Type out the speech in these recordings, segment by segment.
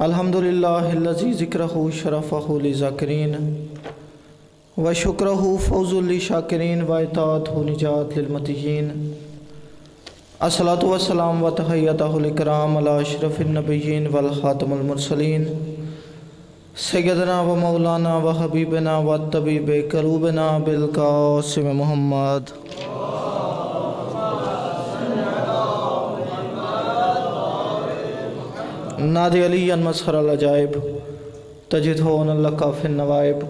अल्हम्दुलिल्लाहिल्लज़ी ज़िक्रहु शरफ़हु लिज़ाकिरीन व शुक्रहु फ़ौज़ुल लिशाकिरीन व इताअतहु निजात लिलमतीयीन। अस्सलातु वस्सलाम व तहय्यतुल इकराम अला अशरफिन नबिय्यीन वल खातमुल मुरसलीन सय्यदना व मौलाना व हबीबना व तबीब क़ुलूबना बिल क़ासिम मुहम्मद। नादि अलियन मसहर अल-अजाइब तजिदहु लका फिन नवाइब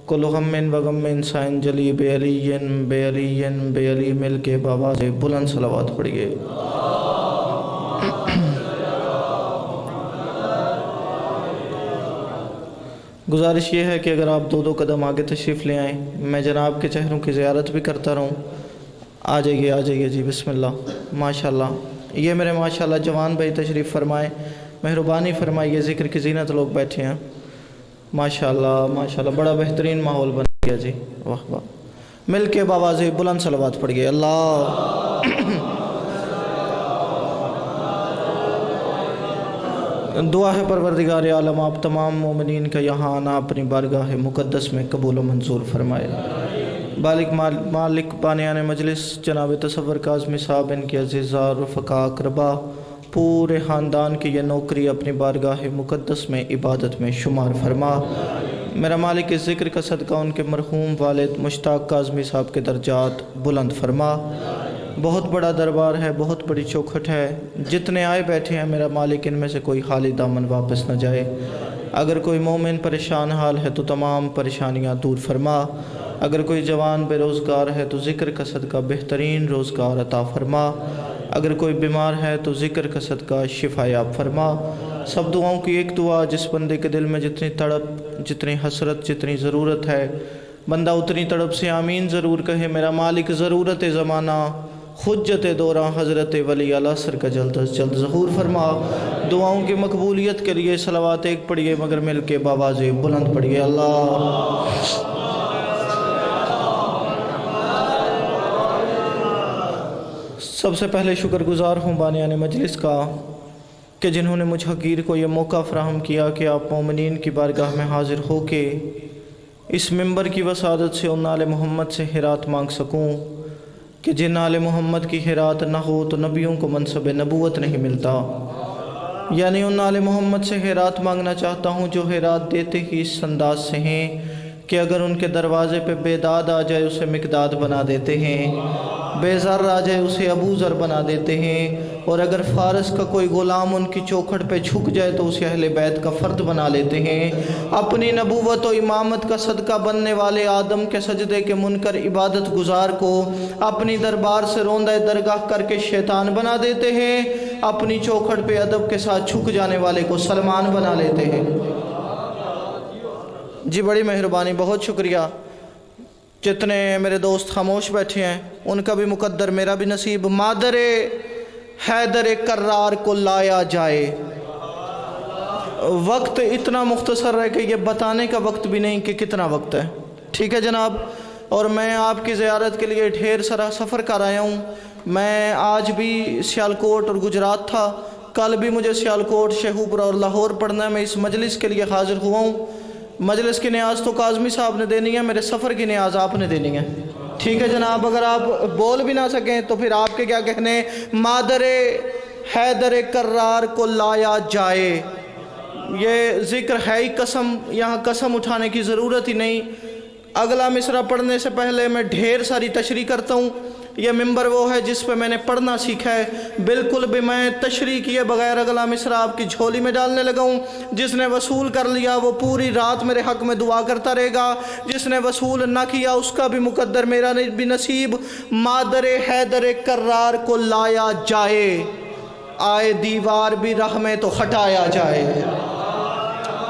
कुल्लु गम्मिन व गम्मिन साइन जली बेअली मिल के बाबा से बुलंद सलावत पढ़िए। गुजारिश ये है कि अगर आप दो कदम आगे तशरीफ़ ले आएँ, मैं जनाब के चेहरों की ज़ियारत भी करता रहूँ। आ जाइए जी, बिस्मिल्लाह। माशाल्लाह ये मेरे माशाल्लाह जवान भाई तशरीफ़ फरमाएँ, मेहरबानी फरमाइए। ज़िक्र की ज़ीनत लोग बैठे हैं, माशाल्लाह माशाल्लाह, बड़ा बेहतरीन माहौल बन गया जी, वाह वाह। मिल के बावाज़े बुलंद सलावत पढ़िए। अल्लाह दुआ है परवरदिगार आलम आप तमाम मोमिनीन का यहाँ आना अपनी बारगाह मुक़द्दस में कबूल व मंजूर फरमाए। मालिक बानियान मजलिस जनाब तसव्वुर काज़मी साहब, इनके अज़ीज़ा रफ़क़ा अक़रबा, पूरे ख़ानदान की यह नौकरी अपनी बारगाह मुक़द्दस में इबादत में शुमार फरमा। मेरा मालिक इस ज़िक्र का सदका उनके मरहूम वालिद मुश्ताक़ काज़मी साहब के दर्जात बुलंद फरमा। बहुत बड़ा दरबार है, बहुत बड़ी चौखट है, जितने आए बैठे हैं मेरा मालिक इनमें से कोई खाली दामन वापस न जाए। अगर कोई मोमिन परेशान हाल है तो तमाम परेशानियां दूर फरमा। अगर कोई जवान बेरोज़गार है तो ज़िक्र का सदका बेहतरीन रोज़गार अता फरमा। अगर कोई बीमार है तो ज़िक्र का सदका शिफायाब फरमा। सब दुआओं की एक दुआ, जिस बंदे के दिल में जितनी तड़प, जितनी हसरत, जितनी ज़रूरत है, बंदा उतनी तड़प से आमीन ज़रूर कहे। मेरा मालिक ज़रूरत ज़माना हुज्जत दौरा हज़रत वली अलअसर का जल्द अज़ जल्द ज़हूर फरमा। दुआओं की मकबूलियत के लिए सलावात एक पढ़िए, मगर मिल के बावाज़े बुलंद पढ़िए। अल्लाह सबसे पहले शुक्रगुज़ार हूँ बानियान मजलिस का कि जिन्होंने मुझ हकीर को ये मौका फ़राहम किया कि आप मोमिनीन की बारगाह में हाज़िर हो के इस मिंबर की वसादत से उन आले मोहम्मद से हिरात मांग सकूँ कि जिन आले मोहम्मद की हिरात ना हो तो नबियों को मनसब नबूवत नहीं मिलता। यानी उन आले मोहम्मद से हिरात मांगना चाहता हूँ जो हिरात देते ही इस अंदाज से हैं कि अगर उनके दरवाज़े पे बेदाद आ जाए उसे मिकदाद बना देते हैं, बेज़र आ जाए उसे अबू ज़र बना देते हैं, और अगर फ़ारस का कोई ग़ुलाम उनकी चौखट पे झुक जाए तो उसे अहले बैत का फ़र्द बना लेते हैं। अपनी नबूवत और इमामत का सदका बनने वाले आदम के सजदे के मुनकर इबादत गुजार को अपनी दरबार से रोंदा दरगाह करके शैतान बना देते हैं। अपनी चौखट पे अदब के साथ झुक जाने वाले को सलमान बना लेते हैं। जी बड़ी मेहरबानी, बहुत शुक्रिया। जितने मेरे दोस्त खामोश बैठे हैं उनका भी मुकद्दर, मेरा भी नसीब। मादरे हैदर कर्रार को लाया जाए। वक्त इतना मुख्तसर है कि ये बताने का वक्त भी नहीं कि कितना वक्त है। ठीक है जनाब, और मैं आपकी ज़ियारत के लिए ढेर सारा सफ़र कर आया हूँ। मैं आज भी सियालकोट और गुजरात था, कल भी मुझे सियालकोट, शेखुपुरा और लाहौर पढ़ना है। मैं इस मजलिस के लिए हाज़िर हुआ हूँ। मजलिस की न्याज तो काज़मी साहब ने देनी है, मेरे सफ़र की न्याज आपने देनी है। ठीक है जनाब, अगर आप बोल भी ना सकें तो फिर आपके क्या कहने। मादरे हैदर कर्रार को लाया जाए, ये ज़िक्र है ही कसम, यहाँ कसम उठाने की ज़रूरत ही नहीं। अगला मिसरा पढ़ने से पहले मैं ढेर सारी तशरीह करता हूँ। यह मिंबर वो है जिस पे मैंने पढ़ना सीखा है। बिल्कुल भी मैं तशरीह किए बगैर अगला मिसरा आपकी झोली में डालने लगा हूँ। जिसने वसूल कर लिया वो पूरी रात मेरे हक़ में दुआ करता रहेगा, जिसने वसूल ना किया उसका भी मुकद्दर, मेरा भी नसीब। मादरे हैदर कर्रार को लाया जाए, आए दीवार भी राह में तो हटाया जाए।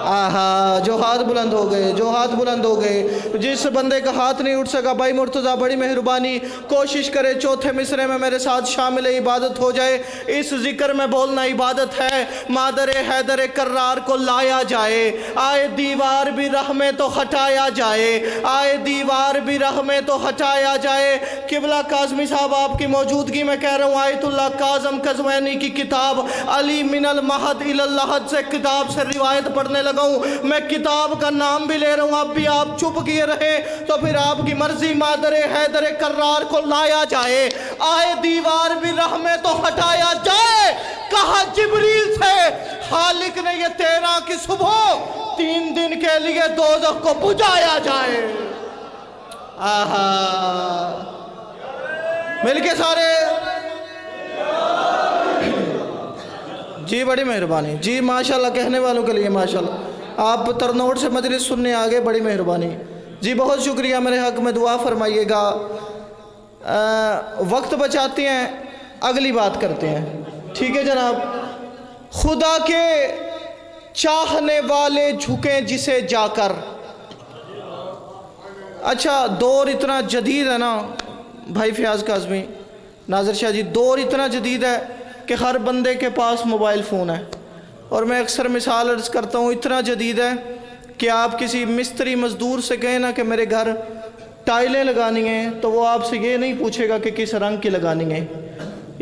आहा, जो हाथ बुलंद हो गए, जो हाथ बुलंद हो गए। जिस बंदे का हाथ नहीं उठ सका, भाई मुर्तज़ा बड़ी मेहरबानी, कोशिश करे चौथे मिसरे में मेरे साथ शामिल इबादत हो जाए। इस जिक्र में बोलना इबादत है। मादर हैदर कर्रार को लाया जाए, आए दीवार भी राह में तो हटाया जाए, आए दीवार भी राह में तो हटाया जाए। किबला काज़मी साहब आपकी मौजूदगी में कह रहा हूँ, आयतुल्लाह काज़म कज़वैनी की किताब अली मिनल महद इलल लहद से किताब से रिवायत पढ़ने लगा हूँ। मैं किताब का नाम भी ले रहा हूँ, अब भी आप चुप किए रहे तो फिर आपकी मर्जी। मादर हैदर कर्रार को लाया जाए, आए दीवार भी राह में तो हटाया जाए। कहा जिब्रील से खालिक ने ये 13 की सुबह 3 दिन के लिए दोज़ख को बुझाया जाए। आहा, मिलके सारे जी, बड़ी मेहरबानी जी, माशाल्लाह। कहने वालों के लिए माशाल्लाह। आप तरनोट से मजलिस सुनने आ गए, बड़ी मेहरबानी जी, बहुत शुक्रिया। मेरे हक़ में दुआ फरमाइएगा। वक्त बचाते हैं, अगली बात करते हैं, ठीक है जनाब। खुदा के चाहने वाले झुकें जिसे जाकर। अच्छा, दौर इतना जदीद है ना भाई फयाज काज़मी, नाज़र शाह जी, दौर इतना जदीद है कि हर बंदे के पास मोबाइल फ़ोन है। और मैं अक्सर मिसाल अर्ज़ करता हूँ, इतना जदीद है कि आप किसी मिस्त्री मज़दूर से कहें ना कि मेरे घर टाइलें लगानी हैं, तो वो आपसे ये नहीं पूछेगा कि किस रंग की लगानी है,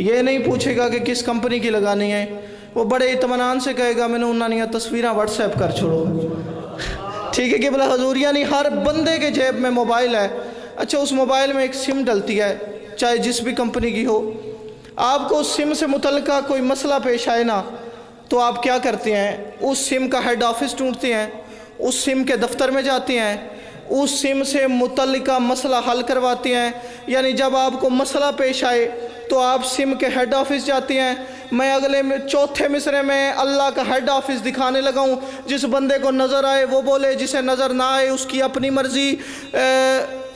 ये नहीं पूछेगा कि किस कंपनी की लगानी है। वो बड़े इत्मीनान से कहेगा मैंने उन्होंने तस्वीरें व्हाट्सएप कर छोड़ो, ठीक है कि बोला हजूर। यानी हर बंदे के जेब में मोबाइल है। अच्छा, उस मोबाइल में एक सिम डलती है, चाहे जिस भी कंपनी की हो। आपको उस सिम से मुतल्लिका कोई मसला पेश आए ना, तो आप क्या करते हैं, उस सिम का हेड ऑफिस ढूंढते हैं, उस सिम के दफ्तर में जाते हैं, उस सिम से मुतल्लिका मसला हल करवाते हैं। यानी जब आपको मसला पेश आए तो आप सिम के हेड ऑफिस जाते हैं। मैं अगले चौथे मिसरे में अल्लाह का हेड ऑफिस दिखाने लगा हूँ। जिस बंदे को नज़र आए वो बोले, जिसे नज़र ना आए उसकी अपनी मर्ज़ी।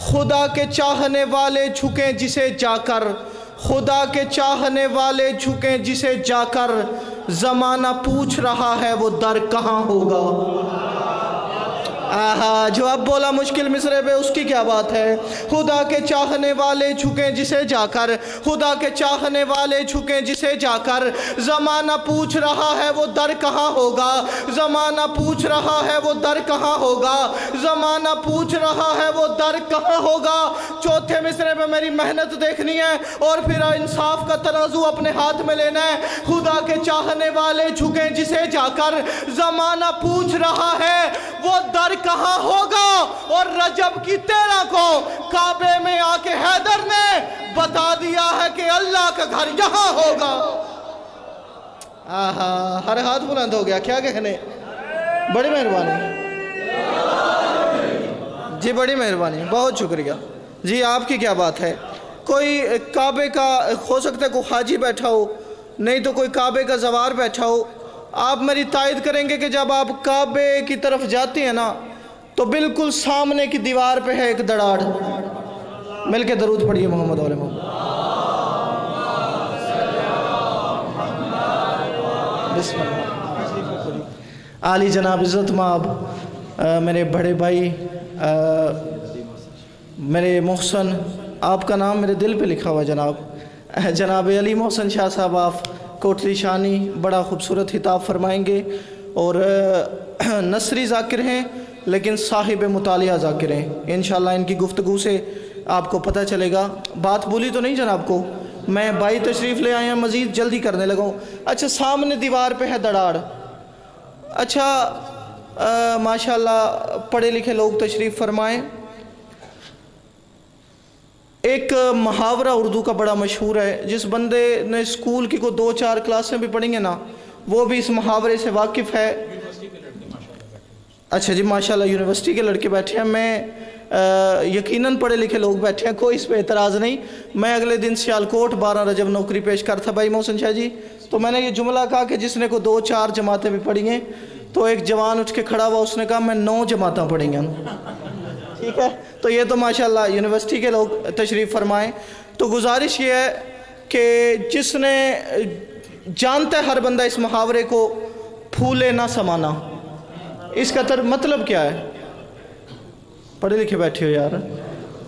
खुदा के चाहने वाले झुकें जिसे जाकर, खुदा के चाहने वाले झुकें जिसे जाकर, ज़माना पूछ रहा है वो दर कहाँ होगा। आहा, जो अब बोला मुश्किल मिसरे पे, उसकी क्या बात है। खुदा के चाहने वाले झुकें जिसे जाकर, खुदा के चाहने वाले झुकें जिसे जाकर, ज़माना पूछ रहा है वो दर कहाँ होगा, ज़माना पूछ रहा है वो दर कहाँ होगा, ज़माना पूछ रहा है वो दर कहाँ होगा। चौथे मिसरे पे मेरी मेहनत देखनी है और फिर इंसाफ का तराजू अपने हाथ में लेना है। खुदा के चाहने वाले झुकें जिसे जाकर, ज़माना पूछ रहा है वो दर कहाँ होगा। और रजब की 13 को काबे में आके हैदर ने बता दिया है कि अल्लाह का घर यहाँ होगा। आहा, हर हाथ बुलंद हो गया, क्या कहने। बड़ी मेहरबानी जी, बड़ी मेहरबानी, बहुत शुक्रिया जी। आपकी क्या बात है। कोई काबे का, हो सकता है कोई हाजी बैठा हो, नहीं तो कोई काबे का ज़वार बैठा हो। आप मेरी तायद करेंगे कि जब आप काबे की तरफ जाते हैं ना, तो बिल्कुल सामने की दीवार पे है एक दराड़। मिलके दरूद पढ़िए मोहम्मद वाले मोहम्मद। आली जनाब इज़्ज़त माब, मेरे बड़े भाई, मेरे मोहसन, आपका नाम मेरे दिल पे लिखा हुआ जनाब। जनाब अली मोहसन शाह साहब, आप कोटली शानी बड़ा ख़ूबसूरत खिताब फरमाएंगे। और नसरी ज़ाकिर हैं लेकिन साहिब मुतालिया ज़ाकिर हैं। इंशाअल्लाह इनकी गुफ्तगू से आपको पता चलेगा। बात भूली तो नहीं जनाब को। मैं भाई तशरीफ़ ले आए हैं, मज़ीद जल्दी करने लगा हूँ। अच्छा, सामने दीवार पे है दराड़। अच्छा, माशाअल्लाह पढ़े लिखे लोग तशरीफ़ फरमाएँ। एक मुहावरा उर्दू का बड़ा मशहूर है, जिस बंदे ने स्कूल की को 2-4 क्लासें भी पढ़ेंगे ना, वो भी इस मुहावरे से वाकिफ़ है। अच्छा जी, माशाल्लाह यूनिवर्सिटी के लड़के बैठे हैं। मैं यकीनन पढ़े लिखे लोग बैठे हैं, कोई इस पे एतराज़ नहीं। मैं अगले दिन सियालकोट 12 रजब नौकरी पेश कर था भाई मोहसन शाह जी, तो मैंने ये जुमला कहा कि जिसने को 2-4 जमातें भी पढ़ी हैं, तो एक जवान उठ के खड़ा हुआ, उसने कहा मैं 9 जमातें पढ़ी हैं। ठीक है, तो ये तो माशाल्लाह यूनिवर्सिटी के लोग तशरीफ़ फरमाएँ। तो गुजारिश ये है कि जिसने जानता है हर बंदा इस मुहावरे को, फूले ना समाना, इसका मतलब क्या है? पढ़े लिखे बैठे हो यार।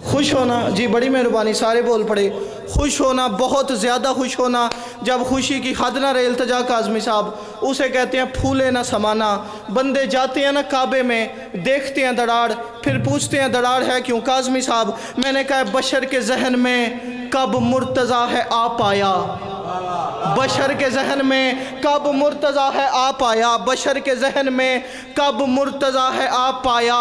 खुश होना, जी बड़ी मेहरबानी, सारे बोल पड़े। खुश होना, बहुत ज़्यादा खुश होना, जब खुशी की हद ना रहे। इल्तिजा काज़मी साहब, उसे कहते हैं फूले ना समाना। बंदे जाते हैं ना काबे में, देखते हैं दरार, फिर पूछते हैं दरार है क्यों? काज़मी साहब, मैंने कहा बशर के जहन में कब मुर्तज़ा है आप आया, बशर के जहन में कब मुर्तज़ा है आप आया, बशर के जहन में कब मुर्तज़ा है आप आया,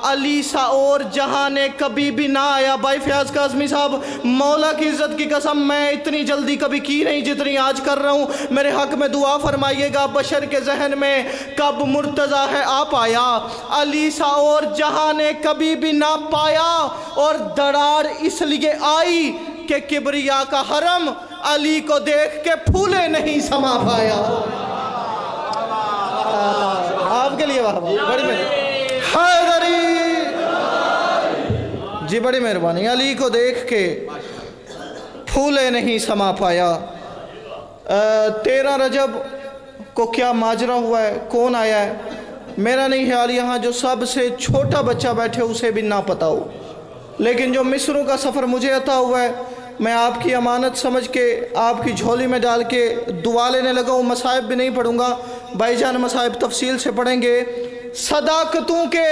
अली सा और जहां ने कभी भी ना आया। भाई फयाज काज़मी साहब, मौला की इज़्ज़त की कसम, मैं इतनी जल्दी कभी की नहीं जितनी आज कर रहा हूँ। मेरे हक में दुआ फरमाइएगा। बशर के जहन में कब मुर्तज़ा है आप आया, अली सा और जहां ने कभी भी ना पाया, और दरार इसलिए आई कि किबरिया का हरम अली को देख के फूले नहीं समा पाया। आपके लिए वाह, बड़ी हैदरी जी, बड़ी मेहरबानी। अली को देख के फूले नहीं समा पाया। 13 रजब को क्या माजरा हुआ है, कौन आया है, मेरा नहीं ख्याल यहाँ जो सबसे छोटा बच्चा बैठे उसे भी ना पता हो। लेकिन जो मिस्रों का सफ़र मुझे अता हुआ है, मैं आपकी अमानत समझ के आपकी झोली में डाल के दुआ लेने लगा हूँ। मसाइब भी नहीं पढ़ूँगा, भाईजान मसाइब तफसील से पढ़ेंगे। सदाकतों के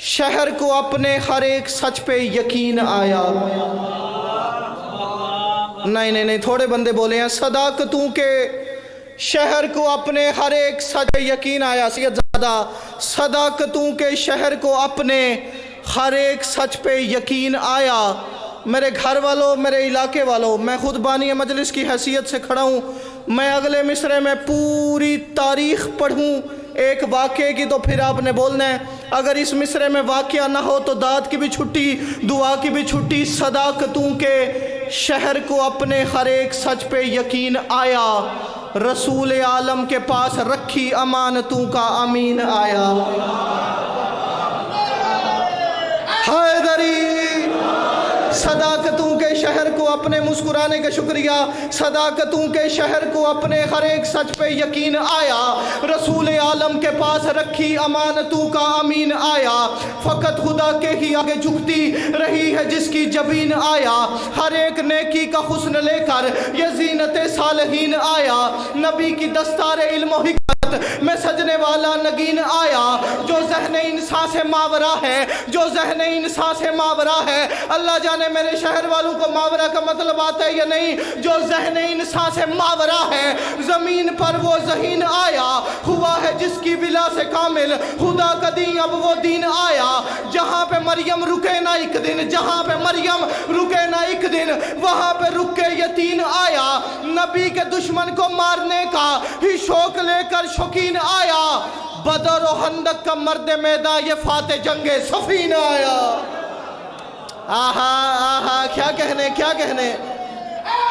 शहर को अपने हर एक सच पे यकीन आया। नहीं, थोड़े बंदे बोले हैं सदाकतों के शहर को अपने हर एक सच पे यकीन आया। ज़्यादा सदाकतों के शहर को अपने हर एक सच पे यकीन आया। मेरे घर वालों, मेरे इलाके वालों, मैं खुद बानी मजलिस की हैसियत से खड़ा हूँ। मैं अगले मिसरे में पूरी तारीख़ पढ़ूँ एक वाक़े की, तो फिर आपने बोलना है। अगर इस मिसरे में वाक़या ना हो तो दाद की भी छुट्टी, दुआ की भी छुट्टी। सदाकतों के शहर को अपने हर एक सच पे यकीन आया, रसूल आलम के पास रखी अमानतों का अमीन आया। हैदरी सदाकतों के शहर को अपने मुस्कुराने का शुक्रिया, सदाकतों के शहर को अपने हर एक सच पे यकीन आया, रसूल आलम के पास रखी अमानतों का अमीन आया। फ़कत खुदा के ही आगे झुकती रही है जिसकी जबीन आया, हर एक नेकी का हुस्न लेकर ये ज़ीनत सालहीन आया। नबी की दस्तार इल्म हिकमत में सजने वाला नगीन आया, जो ज़हन इंसान से मावरा है, जो ज़हन इंसान से मावरा है। अल्लाह जाने मेरे शहर वालों को मावरा का मतलब आता है या नहीं। जो ज़हन इंसान से मावरा है, ज़मीन पर वो ज़हीन आया, हुआ है जिसकी विला से कामिल खुदा का दीन, अब वो दीन आया। जहाँ पे मरियम रुके ना एक दिन, जहाँ पे मरियम रुके ना एक दिन, वहाँ पे रुक के यतीन आया। नबी के दुश्मन को मारने का ही शौक लेकर शौकीन आया, बदर और हंदक का मर्द मैदा ये फाते जंगे सफीन आया। आहा आहा, क्या कहने, क्या कहने।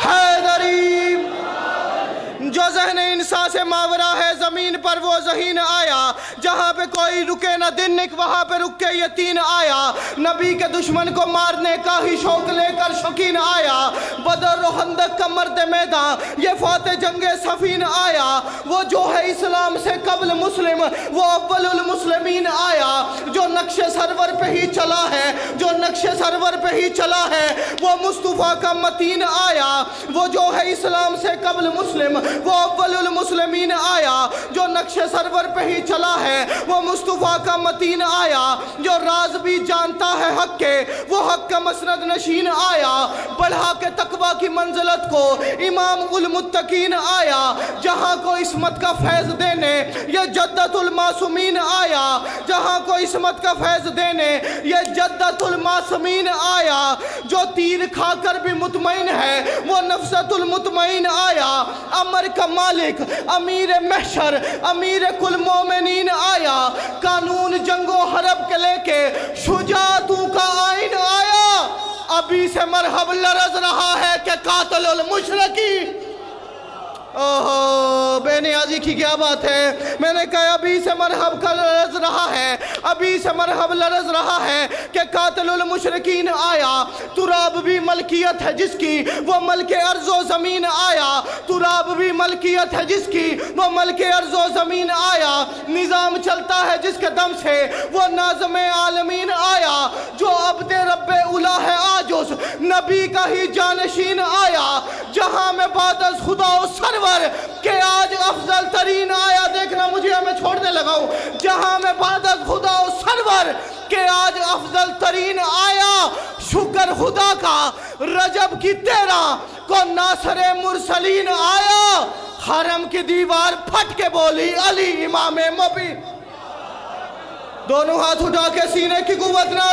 हैदरी जो ज़हन इंसान से मावरा है, ज़मीन पर वो ज़हीन आया, जहाँ पे कोई रुके ना दिन वहाँ पे रुक के यतीन आया। नबी के दुश्मन को मारने का ही शौक लेकर शौकीन आया, बदर और हंदक का मर्द मैदान ये फाते जंगे सफीन आया। वो जो है इस्लाम से कबल मुस्लिम, वो अव्वलुल मुस्लिमीन आया, जो नक्शे सरवर पे ही चला है, जो नक्शे सरवर पे ही चला है, वो मुस्तफ़ा का मतीन आया। वो जो है इस्लाम से कबल मुस्लिम, वो अव्वलुल मुस्लिमीन आया, जो नक्शे सरवर पे ही चला है, वो मुस्तफ़ा का मतीन आया। जो राज भी जानता है हक के, वो हक का मसनद नशीन आया, बढ़ा के तकवा की मंजिलत को इमाम उल मुत्तकीन आया। जहाँ को इस्मत का फैज़ देने ये जद्दतुल मासूमीन आया, जहाँ को इस्मत का फैज़ देने ये जद्दतुल मासूमीन आया। जो तीर खाकर भी मुतमईन है, वो नफसतुल मुतमईन आया। अमर का मालिक अमीर महशर अमीर कुल मोमिनीन आया, कानून जंगो हरब के लेके शुजातों का आइन आया। अभी से मरहब लरज रहा है कि कातिलुल मुशरकी اوہ بے نیازی کی کیا بات ہے. میں نے کہا ابھی سے مرحب کا لرز رہا ہے, ابھی سے مرحب لرز رہا ہے کہ قاتل المشرکین آیا. تراب بھی ملکیت ہے جس کی وہ ملک ارض و زمین آیا. تراب بھی ملکیت ہے جس کی وہ ملک ارض و زمین آیا. نظام چلتا ہے جس کے دم سے وہ ناظم عالمین آیا. جو عبد رب اولا ہے آج اس نبی کا ہی جانشین آیا. جہاں میں بعد از خدا و سرور کہ آج افضل ترین آیا. دیکھنا مجھے میں چھوڑنے لگا ہوں. جہاں میں بعد از خدا و سرور کہ آج افضل ترین آیا. شکر خدا کا رجب کی 13 کو ناصر مرسلین آیا. حرم کی دیوار پھٹ کے بولی علی امام مبین. دونوں ہاتھ اٹھا کے سینے کی قوت نہ